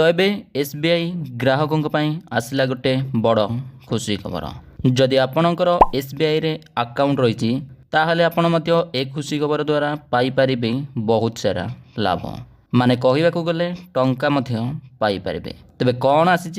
तो एबे एसबीआई ग्राहकों आसला गोटे बड़ खुशी खबर। जदि आपणकर एसबीआई रे अकाउंट रही ताहले आपण मध्य ए खुशी खबर द्वारा पाई परिबे बहुत सारा लाभ माने कहवाकू गले टंका मध्य पाई परिबे। तबे कौन आसी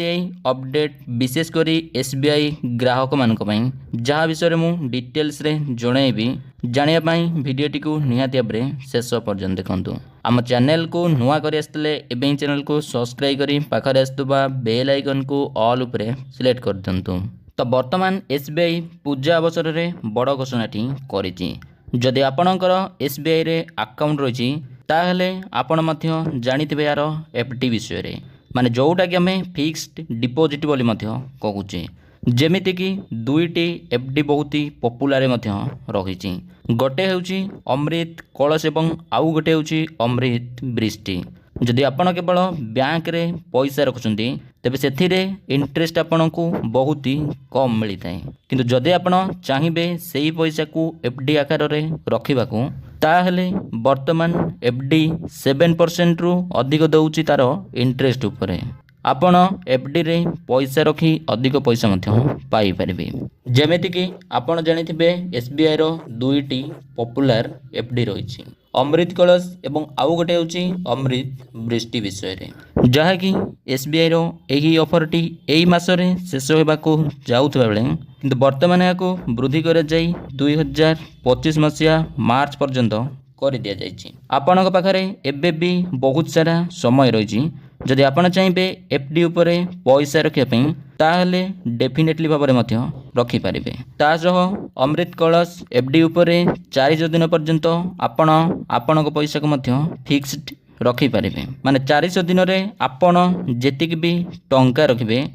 अपडेट विशेष करी एसबीआई ग्राहक मानक पई जहाँ विषय मु डिटेल्स रे जणैबी जानिया पई वीडियोटी को निहाती भाबरे शेष पर्यंत देखंतु। आम चैनल को नुआ करी आसले एबे चैनल को सब्सक्राइब करी पाखरे आस्तुबा बेल आइकन को ऑल उपरे सिलेक्ट कर दियंतु। तो वर्तमान एसबीआई पूजा अवसर रे बड़ घोषणाटी करिछि। जदि आपणकर एसबीआई रे अकाउंट रही ताहले आपण मध्य जानिथिबे यार एफडी विषय रे माने जोटा कि आमे फिक्स्ड डिपॉजिट बोली मध्य कहूचे। जेमिति कि दुईटी एफडी बहुत ही पॉपुलर मध्य रही। गोटे होउची अमृत कलश एवं आउ गोटे होउची अमृत बृष्टि। जदि आपण केवल बैंक रे पैसा रखुचंती तेबे सेथिरे इंटरेस्ट आपण को बहुत ही कम मिलता है। किंतु जदि आपण चाहिबे सेही पैसा को एफडी आकार रे रखिबाकू ताहले वर्तमान एफडी 7% रु अधिक दउची तार इंटरेस्ट उपरे। आपण एफडी रे पैसा रखी अधिक पैसा मध्य पाई परिबे। जेमिति कि आपण जानिथिबे एसबीआई रो दुईटी पॉपुलर एफडी रहिछि अमृत कलश एवं आउ गोटे होउछि अमृत बृष्टि विषय रे, जहा कि एसबीआई रो एही ऑफर टी एही मास रे शेष होबाकू जाउथबा बेले किंतु वर्तमान याको वृद्धि करे जाई 2025 मसिया मार्च पर्यंत कर दिया जाइछि। आपनक पाखरे एबे भी बहुत सारा समय रहिछि। जदि आपण चाहिबे एफडी उपरे पैसा रखिया पई ताहले डेफिनेटली भाबरे मध्य रखि परिबे। ता सह अमृत कलश एफडी उपरे 4 दिन पर्यंत आपण आपनक पैसा को मध्य फिक्स्ड रखि परिबे। माने 400 दिन रे आपण जेतिक भी टंका रखिबे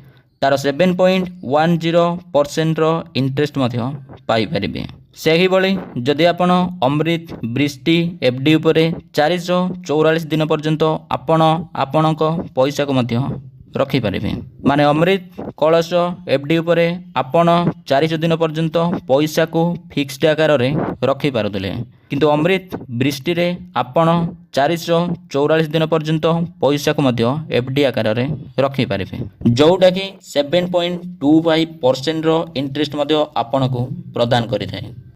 तार 7.10% रो इंटरेस्ट मध्य पाई परिबे। सेही बळी जदि आपण अमृत बृष्टि एफडी उपरे 444 दिन पर्यंत आपण आपणक पैसा को मध्य रखि परिबे। माने अमृत कलश एफडी उपरे आपण 400 दिन पर्यंत पैसा को फिक्स्ड आकार रे रखि पारुतले किंतु अमृत बृष्टि रे आपण 444 दिन पर्यंत पैसा को मध्य एफडी आकार रे रखि पारिबे, जोटा कि 7.25% रो इंटरेस्ट मध्य आपण को प्रदान करिथाय।